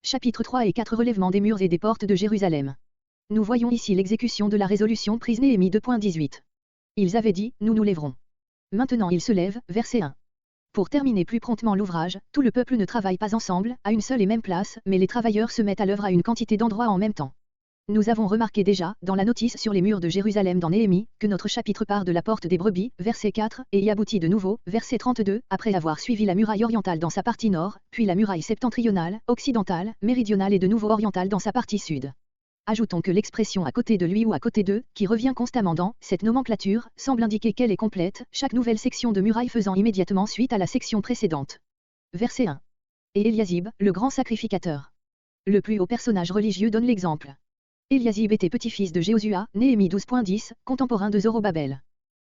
Chapitre 3 et 4 Relèvement des murs et des portes de Jérusalem. Nous voyons ici l'exécution de la résolution prise Néhémie 2.18. Ils avaient dit, nous nous lèverons. Maintenant ils se lèvent, verset 1. Pour terminer plus promptement l'ouvrage, tout le peuple ne travaille pas ensemble, à une seule et même place, mais les travailleurs se mettent à l'œuvre à une quantité d'endroits en même temps. Nous avons remarqué déjà, dans la notice sur les murs de Jérusalem dans Néhémie, que notre chapitre part de la porte des brebis, verset 4, et y aboutit de nouveau, verset 32, après avoir suivi la muraille orientale dans sa partie nord, puis la muraille septentrionale, occidentale, méridionale et de nouveau orientale dans sa partie sud. Ajoutons que l'expression à côté de lui ou à côté d'eux, qui revient constamment dans cette nomenclature, semble indiquer qu'elle est complète, chaque nouvelle section de muraille faisant immédiatement suite à la section précédente. Verset 1. Et Eliasib, le grand sacrificateur. Le plus haut personnage religieux donne l'exemple. Eliasib était petit-fils de Jéhosua, Néhémie 12.10, contemporain de Zorobabel.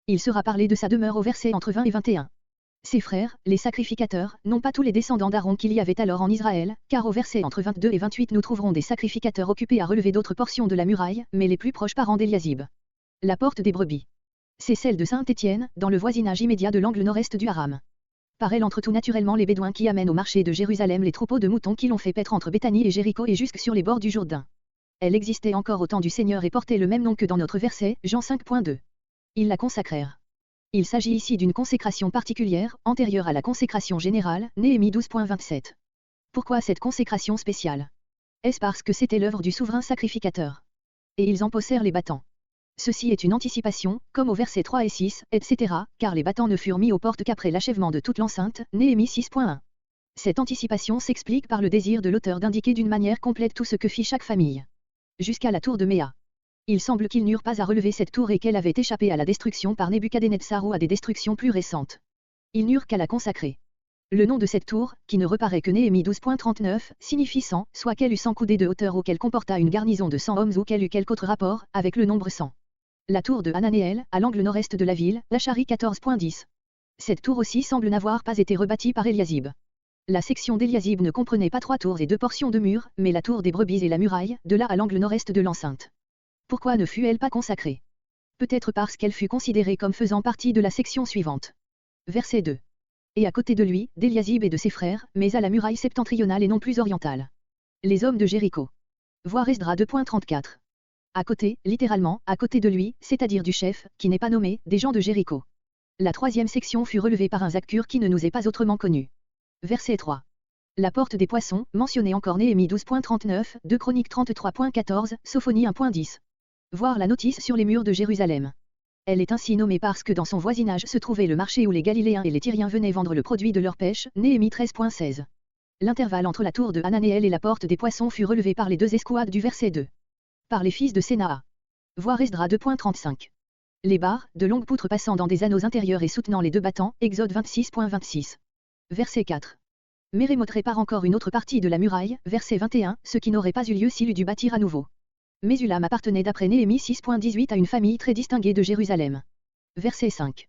Il sera parlé de sa demeure au verset entre 20 et 21. Ses frères, les sacrificateurs, non pas tous les descendants d'Aaron qu'il y avait alors en Israël, car au verset entre 22 et 28 nous trouverons des sacrificateurs occupés à relever d'autres portions de la muraille, mais les plus proches parents d'Eliasib. La porte des brebis. C'est celle de Saint-Étienne, dans le voisinage immédiat de l'angle nord-est du Haram. Par elle entrent tout naturellement les Bédouins qui amènent au marché de Jérusalem les troupeaux de moutons qui l'ont fait paître entre Béthanie et Jéricho et jusque sur les bords du Jourdain. Elle existait encore au temps du Seigneur et portait le même nom que dans notre verset, Jean 5.2. Ils la consacrèrent. Il s'agit ici d'une consécration particulière, antérieure à la consécration générale, Néhémie 12.27. Pourquoi cette consécration spéciale? Est-ce parce que c'était l'œuvre du souverain sacrificateur? Et ils en possèrent les battants. Ceci est une anticipation, comme au verset 3 et 6, etc., car les battants ne furent mis aux portes qu'après l'achèvement de toute l'enceinte, Néhémie 6.1. Cette anticipation s'explique par le désir de l'auteur d'indiquer d'une manière complète tout ce que fit chaque famille. Jusqu'à la tour de Méa. Il semble qu'ils n'eurent pas à relever cette tour et qu'elle avait échappé à la destruction par Nebuchadnezzar ou à des destructions plus récentes. Ils n'eurent qu'à la consacrer. Le nom de cette tour, qui ne reparaît que Néhémie 12.39, signifie 100, soit qu'elle eût 100 coudées de hauteur ou qu'elle comporta une garnison de 100 hommes ou qu'elle eût quelque autre rapport avec le nombre 100. La tour de Hananéel, à l'angle nord-est de la ville, Lacharie 14.10. Cette tour aussi semble n'avoir pas été rebâtie par Eliasib. La section d'Eliasib ne comprenait pas 3 tours et 2 portions de murs, mais la tour des brebis et la muraille, de là à l'angle nord-est de l'enceinte. Pourquoi ne fut-elle pas consacrée? Peut-être parce qu'elle fut considérée comme faisant partie de la section suivante. Verset 2. Et à côté de lui, d'Eliasib et de ses frères, mais à la muraille septentrionale et non plus orientale. Les hommes de Jéricho. Voir Esdra 2.34. À côté, littéralement, à côté de lui, c'est-à-dire du chef, qui n'est pas nommé, des gens de Jéricho. La 3e section fut relevée par un Zaccur qui ne nous est pas autrement connu. Verset 3. La porte des poissons, mentionnée encore Néhémie 12.39, 2 Chroniques 33.14, Sophonie 1.10. Voir la notice sur les murs de Jérusalem. Elle est ainsi nommée parce que dans son voisinage se trouvait le marché où les Galiléens et les Tyriens venaient vendre le produit de leur pêche, Néhémie 13.16. L'intervalle entre la tour de Hananéel et la porte des poissons fut relevé par les 2 escouades du verset 2. Par les fils de Sénaa. Voir Esdra 2.35. Les barres, de longues poutres passant dans des anneaux intérieurs et soutenant les 2 battants, Exode 26.26. Verset 4. Mérémoth répare encore une autre partie de la muraille, verset 21, ce qui n'aurait pas eu lieu s'il eût dû bâtir à nouveau. Mésulam appartenait d'après Néhémie 6.18 à une famille très distinguée de Jérusalem. Verset 5.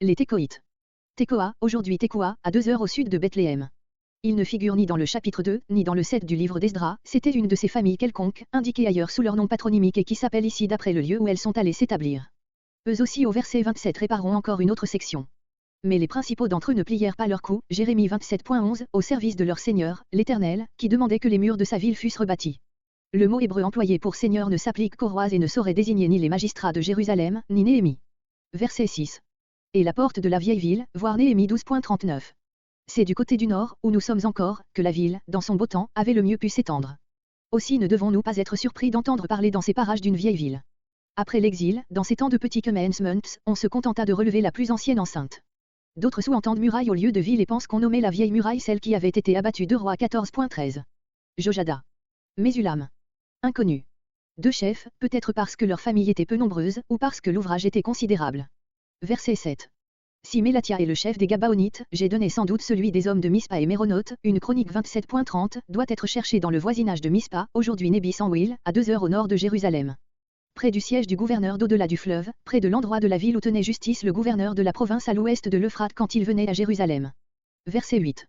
Les Técoïtes. Tékoa, aujourd'hui Tekoa, à 2 heures au sud de Bethléem. Il ne figure ni dans le chapitre 2, ni dans le 7 du livre d'Esdra, c'était une de ces familles quelconques, indiquées ailleurs sous leur nom patronymique et qui s'appelle ici d'après le lieu où elles sont allées s'établir. Eux aussi au verset 27 répareront encore une autre section. Mais les principaux d'entre eux ne plièrent pas leur cou, Jérémie 27.11, au service de leur Seigneur, l'Éternel, qui demandait que les murs de sa ville fussent rebâtis. Le mot hébreu employé pour Seigneur ne s'applique qu'aux rois et ne saurait désigner ni les magistrats de Jérusalem, ni Néhémie. Verset 6. Et la porte de la vieille ville, voir Néhémie 12.39. C'est du côté du nord, où nous sommes encore, que la ville, dans son beau temps, avait le mieux pu s'étendre. Aussi ne devons-nous pas être surpris d'entendre parler dans ces parages d'une vieille ville. Après l'exil, dans ces temps de petits commencements, on se contenta de relever la plus ancienne enceinte. D'autres sous-entendent muraille au lieu de ville et pensent qu'on nommait la vieille muraille celle qui avait été abattue de Rois 14.13. Jojada. Mésulam. Inconnu. 2 chefs, peut-être parce que leur famille était peu nombreuse, ou parce que l'ouvrage était considérable. Verset 7. Si Mélatia est le chef des Gabaonites, j'ai donné sans doute celui des hommes de Mispa et Méronote, une chronique 27.30, doit être cherché dans le voisinage de Mispa, aujourd'hui Nébi-Sanouil, à 2 heures au nord de Jérusalem. Près du siège du gouverneur d'au-delà du fleuve, près de l'endroit de la ville où tenait justice le gouverneur de la province à l'ouest de l'Euphrate quand il venait à Jérusalem. Verset 8.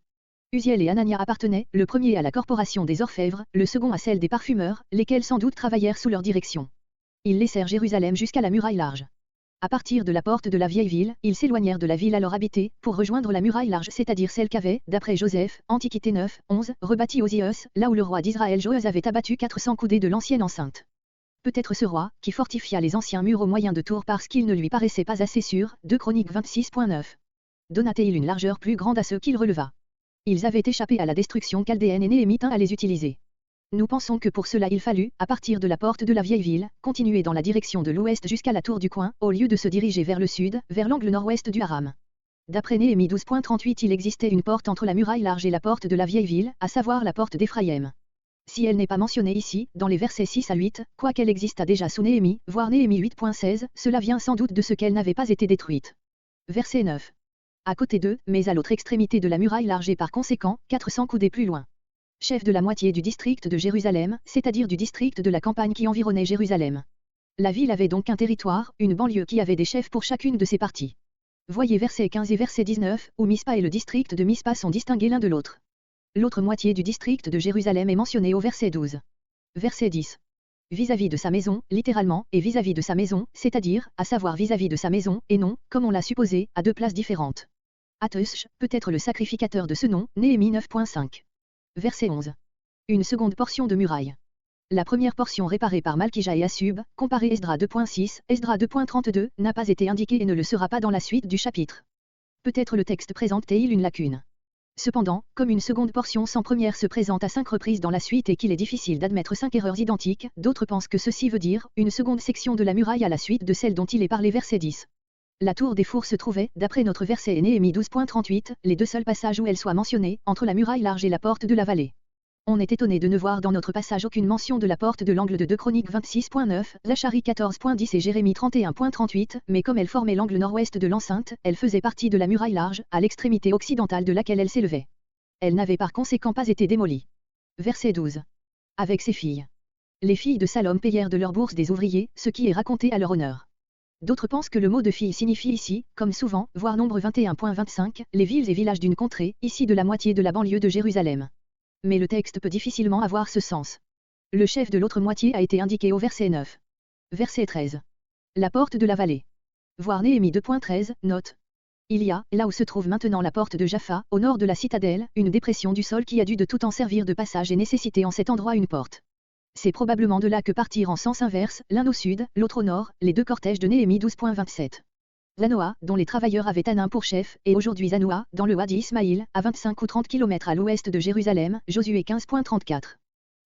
Uziel et Anania appartenaient, le premier à la corporation des orfèvres, le second à celle des parfumeurs, lesquels sans doute travaillèrent sous leur direction. Ils laissèrent Jérusalem jusqu'à la muraille large. À partir de la porte de la vieille ville, ils s'éloignèrent de la ville alors habitée, pour rejoindre la muraille large, c'est-à-dire celle qu'avait, d'après Joseph, Antiquité 9, 11, rebâtie Osias, là où le roi d'Israël Joas avait abattu 400 coudées de l'ancienne enceinte. Peut-être ce roi, qui fortifia les anciens murs au moyen de tours parce qu'il ne lui paraissait pas assez sûr, 2 Chroniques 26.9. Donna-t-il une largeur plus grande à ceux qu'il releva. Ils avaient échappé à la destruction chaldéenne et Néhémie tint à les utiliser. Nous pensons que pour cela il fallut, à partir de la porte de la vieille ville, continuer dans la direction de l'ouest jusqu'à la tour du coin, au lieu de se diriger vers le sud, vers l'angle nord-ouest du haram. D'après Néhémie 12.38, il existait une porte entre la muraille large et la porte de la vieille ville, à savoir la porte d'Éphraïm. Si elle n'est pas mentionnée ici, dans les versets 6 à 8, quoiqu'elle exista déjà sous Néhémie, voire Néhémie 8.16, cela vient sans doute de ce qu'elle n'avait pas été détruite. Verset 9. À côté d'eux, mais à l'autre extrémité de la muraille large et par conséquent, 400 coudées plus loin. Chef de la moitié du district de Jérusalem, c'est-à-dire du district de la campagne qui environnait Jérusalem. La ville avait donc un territoire, une banlieue qui avait des chefs pour chacune de ses parties. Voyez versets 15 et verset 19, où Mispa et le district de Mispa sont distingués l'un de l'autre. L'autre moitié du district de Jérusalem est mentionnée au verset 12. Verset 10. Vis-à-vis de sa maison, littéralement, et vis-à-vis de sa maison, c'est-à-dire, à savoir vis-à-vis de sa maison, et non, comme on l'a supposé, à deux places différentes. Atush, peut être le sacrificateur de ce nom, Néhémie 9.5. Verset 11. Une seconde portion de muraille. La première portion réparée par Malkija et Assub, comparée Esdra 2.6, Esdra 2.32, n'a pas été indiquée et ne le sera pas dans la suite du chapitre. Peut-être le texte présente-t-il une lacune. Cependant, comme une seconde portion sans première se présente à 5 reprises dans la suite et qu'il est difficile d'admettre 5 erreurs identiques, d'autres pensent que ceci veut dire une seconde section de la muraille à la suite de celle dont il est parlé verset 10. La tour des fours se trouvait, d'après notre verset Néhémie 12.38, les deux seuls passages où elle soit mentionnée, entre la muraille large et la porte de la vallée. On est étonné de ne voir dans notre passage aucune mention de la porte de l'angle de 2 Chroniques 26.9, Zacharie 14.10 et Jérémie 31.38, mais comme elle formait l'angle nord-ouest de l'enceinte, elle faisait partie de la muraille large, à l'extrémité occidentale de laquelle elle s'élevait. Elle n'avait par conséquent pas été démolie. Verset 12. Avec ses filles. Les filles de Salom payèrent de leur bourse des ouvriers, ce qui est raconté à leur honneur. D'autres pensent que le mot de fille signifie ici, comme souvent, voir nombre 21.25, les villes et villages d'une contrée, ici de la moitié de la banlieue de Jérusalem. Mais le texte peut difficilement avoir ce sens. Le chef de l'autre moitié a été indiqué au verset 9. Verset 13. La porte de la vallée. Voir Néhémie 2.13, note. Il y a, là où se trouve maintenant la porte de Jaffa, au nord de la citadelle, une dépression du sol qui a dû de tout temps servir de passage et nécessiter en cet endroit une porte. C'est probablement de là que partirent en sens inverse, l'un au sud, l'autre au nord, les deux cortèges de Néhémie 12.27. Zanoa, dont les travailleurs avaient Anin pour chef, et aujourd'hui Zanoa, dans le Wadi Ismaïl, à 25 ou 30 km à l'ouest de Jérusalem, Josué 15.34.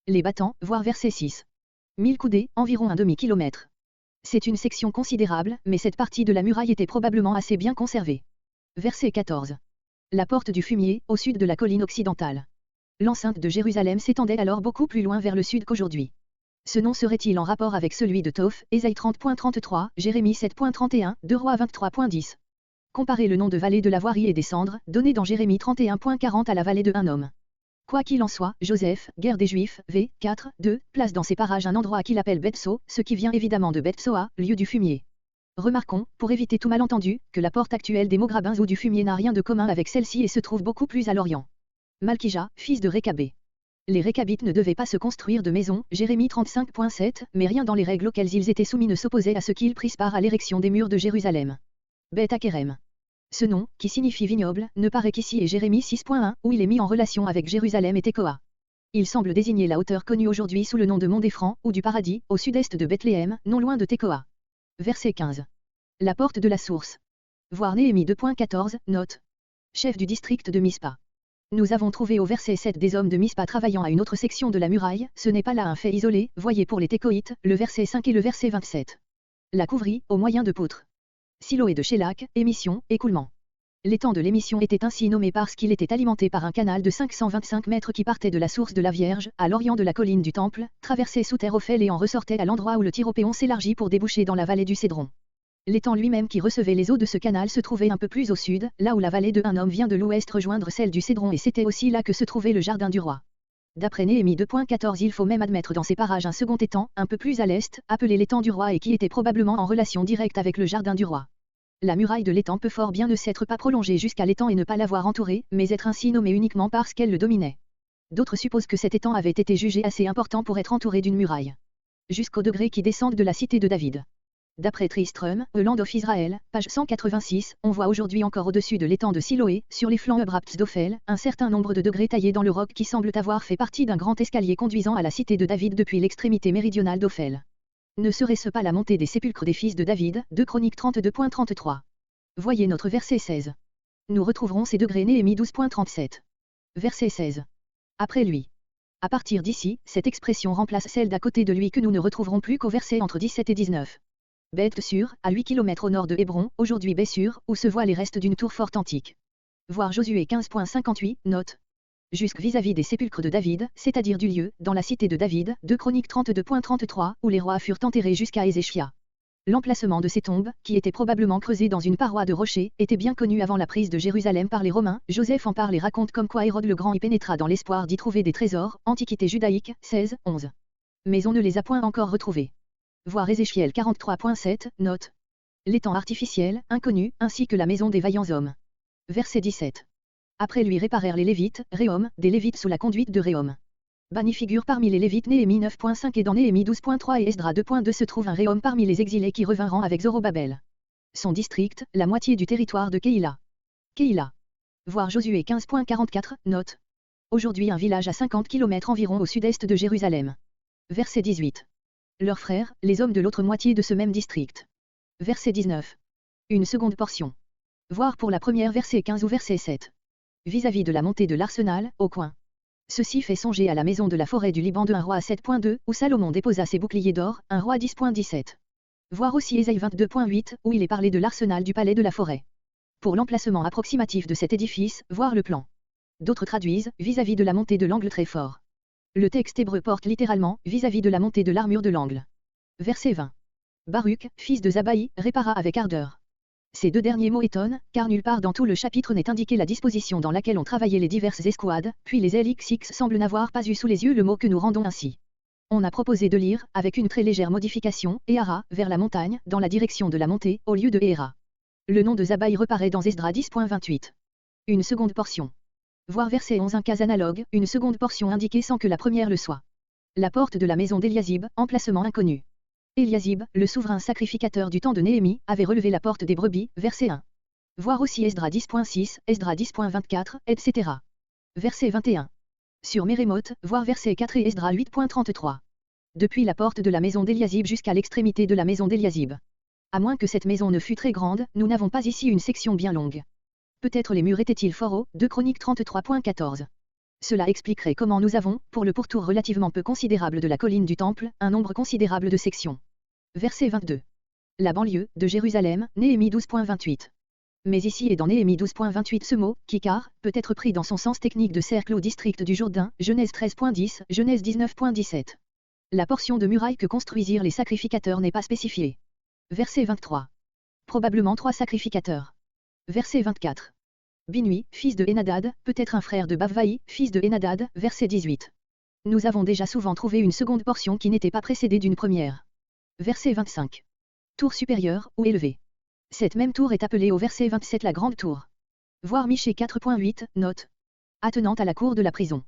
Les battants, voir verset 6. 1000 coudées, environ un demi-kilomètre. C'est une section considérable, mais cette partie de la muraille était probablement assez bien conservée. Verset 14. La porte du fumier, au sud de la colline occidentale. L'enceinte de Jérusalem s'étendait alors beaucoup plus loin vers le sud qu'aujourd'hui. Ce nom serait-il en rapport avec celui de Toph, Ésaïe 30.33, Jérémie 7.31, 2 Rois 23.10. Comparez le nom de vallée de la voirie et des cendres, donné dans Jérémie 31.40 à la vallée de un homme. Quoi qu'il en soit, Joseph, guerre des Juifs, v. 4, 2, place dans ces parages un endroit qu'il appelle Bethso, ce qui vient évidemment de Bethsoa, lieu du fumier. Remarquons, pour éviter tout malentendu, que la porte actuelle des Mograbins ou du fumier n'a rien de commun avec celle-ci et se trouve beaucoup plus à l'orient. Malkija, fils de Récabé. Les Récabites ne devaient pas se construire de maisons, Jérémie 35.7, mais rien dans les règles auxquelles ils étaient soumis ne s'opposait à ce qu'ils prissent part à l'érection des murs de Jérusalem. Beth Akerem. Ce nom, qui signifie vignoble, ne paraît qu'ici et Jérémie 6.1, où il est mis en relation avec Jérusalem et Tekoa. Il semble désigner la hauteur connue aujourd'hui sous le nom de Mont des Francs, ou du Paradis, au sud-est de Bethléem, non loin de Tekoa. Verset 15. La porte de la source. Voir Néhémie 2.14, note. Chef du district de Mispa. Nous avons trouvé au verset 7 des hommes de Mispa travaillant à une autre section de la muraille, ce n'est pas là un fait isolé, voyez pour les Técoïtes, le verset 5 et le verset 27. La couvrit, au moyen de poutres. Siloé de Shélak, émission, écoulement. L'étang de l'émission était ainsi nommé parce qu'il était alimenté par un canal de 525 mètres qui partait de la source de la Vierge, à l'orient de la colline du Temple, traversait sous terre Ophel et en ressortait à l'endroit où le Tyropéon s'élargit pour déboucher dans la vallée du Cédron. L'étang lui-même qui recevait les eaux de ce canal se trouvait un peu plus au sud, là où la vallée de un homme vient de l'ouest rejoindre celle du Cédron et c'était aussi là que se trouvait le jardin du roi. D'après Néhémie 2.14 il faut même admettre dans ces parages un second étang, un peu plus à l'est, appelé l'étang du roi et qui était probablement en relation directe avec le jardin du roi. La muraille de l'étang peut fort bien ne s'être pas prolongée jusqu'à l'étang et ne pas l'avoir entouré, mais être ainsi nommée uniquement parce qu'elle le dominait. D'autres supposent que cet étang avait été jugé assez important pour être entouré d'une muraille. Jusqu'aux degrés qui descendent de la cité de David. D'après Tristram, A Land of Israel, page 186, on voit aujourd'hui encore au-dessus de l'étang de Siloé, sur les flancs abrupts d'Ophel, un certain nombre de degrés taillés dans le roc qui semblent avoir fait partie d'un grand escalier conduisant à la cité de David depuis l'extrémité méridionale d'Ophel. Ne serait-ce pas la montée des sépulcres des fils de David, 2 Chroniques 32.33. Voyez notre verset 16. Nous retrouverons ces degrés Néhémie 12.37. Verset 16. Après lui. À partir d'ici, cette expression remplace celle d'à côté de lui que nous ne retrouverons plus qu'au verset entre 17 et 19. Beth-sur, à 8 km au nord de Hébron, aujourd'hui Bessur, où se voient les restes d'une tour forte antique. Voir Josué 15.58, note. Jusque vis-à-vis des sépulcres de David, c'est-à-dire du lieu, dans la cité de David, 2 Chroniques 32.33, où les rois furent enterrés jusqu'à Ézéchia. L'emplacement de ces tombes, qui étaient probablement creusées dans une paroi de rocher, était bien connu avant la prise de Jérusalem par les Romains. Joseph en parle et raconte comme quoi Hérode le Grand y pénétra dans l'espoir d'y trouver des trésors, Antiquité judaïque, 16, 11. Mais on ne les a point encore retrouvés. Voir Ézéchiel 43.7, note. L'étang artificiel, inconnu, ainsi que la maison des vaillants hommes. Verset 17. Après lui réparèrent les Lévites, Réhom, des Lévites sous la conduite de Réhom. Banni figure parmi les Lévites Néhémie 9.5 et dans Néhémie 12.3 et Esdra 2.2 se trouve un Réhom parmi les exilés qui revinrent avec Zorobabel. Son district, la moitié du territoire de Keïla. Keïla. Voir Josué 15.44, note. Aujourd'hui un village à 50 km environ au sud-est de Jérusalem. Verset 18. Leurs frères, les hommes de l'autre moitié de ce même district. Verset 19. Une seconde portion. Voir pour la première verset 15 ou verset 7. Vis-à-vis de la montée de l'arsenal, au coin. Ceci fait songer à la maison de la forêt du Liban de 1 roi 7.2, où Salomon déposa ses boucliers d'or, 1 roi 10.17. Voir aussi Ésaïe 22.8, où il est parlé de l'arsenal du palais de la forêt. Pour l'emplacement approximatif de cet édifice, voir le plan. D'autres traduisent, vis-à-vis de la montée de l'angle très fort. Le texte hébreu porte littéralement, vis-à-vis de la montée de l'armure de l'angle. Verset 20. Baruch, fils de Zabaï, répara avec ardeur. Ces deux derniers mots étonnent, car nulle part dans tout le chapitre n'est indiqué la disposition dans laquelle ont travaillé les diverses escouades, puis les LXX semblent n'avoir pas eu sous les yeux le mot que nous rendons ainsi. On a proposé de lire, avec une très légère modification, Ehara, vers la montagne, dans la direction de la montée, au lieu de Ehera. Le nom de Zabaï reparaît dans Esdra 10.28. Une seconde portion. Voir verset 11 un cas analogue, une seconde portion indiquée sans que la première le soit. La porte de la maison d'Eliasib, emplacement inconnu. Eliasib, le souverain sacrificateur du temps de Néhémie, avait relevé la porte des brebis, verset 1. Voir aussi Esdra 10.6, Esdra 10.24, etc. Verset 21. Sur Mérémoth, voir verset 4 et Esdra 8.33. Depuis la porte de la maison d'Eliasib jusqu'à l'extrémité de la maison d'Eliasib. À moins que cette maison ne fût très grande, nous n'avons pas ici une section bien longue. Peut-être les murs étaient-ils fort hauts, 2 Chroniques 33.14. Cela expliquerait comment nous avons, pour le pourtour relativement peu considérable de la colline du Temple, un nombre considérable de sections. Verset 22. La banlieue, de Jérusalem, Néhémie 12.28. Mais ici et dans Néhémie 12.28 ce mot, Kikar, peut être pris dans son sens technique de cercle au district du Jourdain, Genèse 13.10, Genèse 19.17. La portion de muraille que construisirent les sacrificateurs n'est pas spécifiée. Verset 23. Probablement 3 sacrificateurs. Verset 24. Binui, fils de Henadad, peut-être un frère de Bavvaï, fils de Henadad, verset 18. Nous avons déjà souvent trouvé une seconde portion qui n'était pas précédée d'une première. Verset 25. Tour supérieure, ou élevée. Cette même tour est appelée au verset 27 la grande tour. Voir Michée 4.8, note. Attenante à la cour de la prison.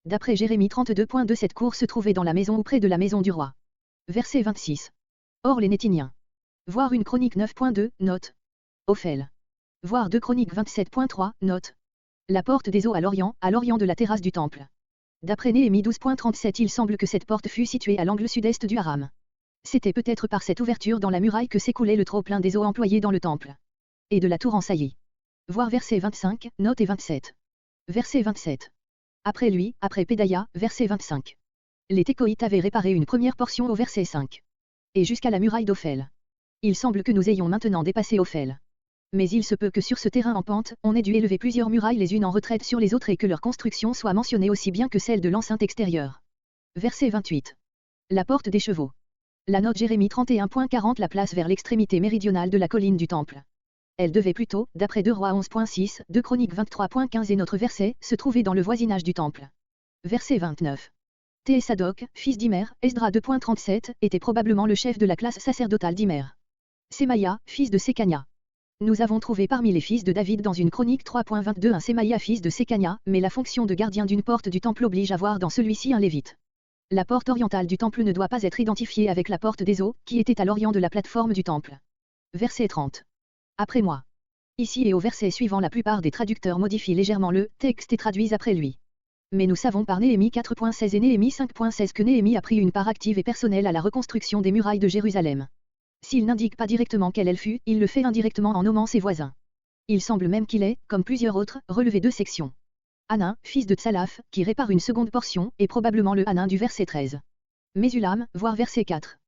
D'après Jérémie 32.2 cette cour se trouvait dans la maison ou près de la maison du roi. Verset 26. Or les Nétiniens. Voir une chronique 9.2, note. Ophel. Voir 2 Chroniques 27.3, note. La porte des eaux à l'orient de la terrasse du temple. D'après Néhémie 12.37 il semble que cette porte fût située à l'angle sud-est du haram. C'était peut-être par cette ouverture dans la muraille que s'écoulait le trop-plein des eaux employées dans le temple. Et de la tour en saillie. Voir verset 25, note et 27. Verset 27. Après lui, après Pédaïa, verset 25. Les Técoïtes avaient réparé une première portion au verset 5. Et jusqu'à la muraille d'Ophel. Il semble que nous ayons maintenant dépassé Ophel. Mais il se peut que sur ce terrain en pente, on ait dû élever plusieurs murailles les unes en retraite sur les autres et que leur construction soit mentionnée aussi bien que celle de l'enceinte extérieure. Verset 28. La porte des chevaux. La note Jérémie 31.40 la place vers l'extrémité méridionale de la colline du temple. Elle devait plutôt, d'après 2 Rois 11.6, 2 Chroniques 23.15 et notre verset, se trouver dans le voisinage du temple. Verset 29. Thésadok, fils d'Imer, Esdra 2.37, était probablement le chef de la classe sacerdotale d'Imer. Sémaïa, fils de Sécania. Nous avons trouvé parmi les fils de David dans une chronique 3.22 un Sémaïa fils de Sécania, mais la fonction de gardien d'une porte du temple oblige à voir dans celui-ci un lévite. La porte orientale du temple ne doit pas être identifiée avec la porte des eaux, qui était à l'orient de la plateforme du temple. Verset 30. Après moi. Ici et au verset suivant, la plupart des traducteurs modifient légèrement le texte et traduisent après lui. Mais nous savons par Néhémie 4.16 et Néhémie 5.16 que Néhémie a pris une part active et personnelle à la reconstruction des murailles de Jérusalem. S'il n'indique pas directement quelle elle fut, il le fait indirectement en nommant ses voisins. Il semble même qu'il ait, comme plusieurs autres, relevé 2 sections. Hanan, fils de Tsalaf, qui répare une seconde portion, est probablement le Hanan du verset 13. Mésulam, voire verset 4.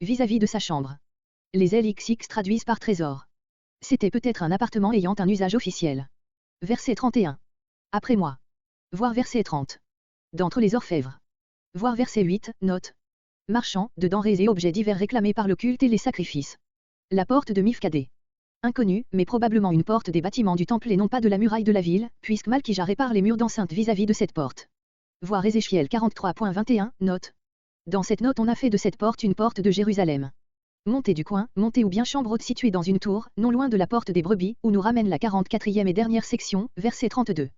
Vis-à-vis de sa chambre. Les LXX traduisent par trésor. C'était peut-être un appartement ayant un usage officiel. Verset 31. Après moi. Voir verset 30. D'entre les orfèvres. Voir verset 8, note. Marchands, de denrées et objets divers réclamés par le culte et les sacrifices. La porte de Mifkadé. Inconnue, mais probablement une porte des bâtiments du temple et non pas de la muraille de la ville, puisque Malkija répare les murs d'enceinte vis-à-vis de cette porte. Voir Ézéchiel 43.21, note. Dans cette note on a fait de cette porte une porte de Jérusalem. Montée du coin, montée ou bien chambre haute située dans une tour, non loin de la porte des brebis, où nous ramène la 44e et dernière section, verset 32.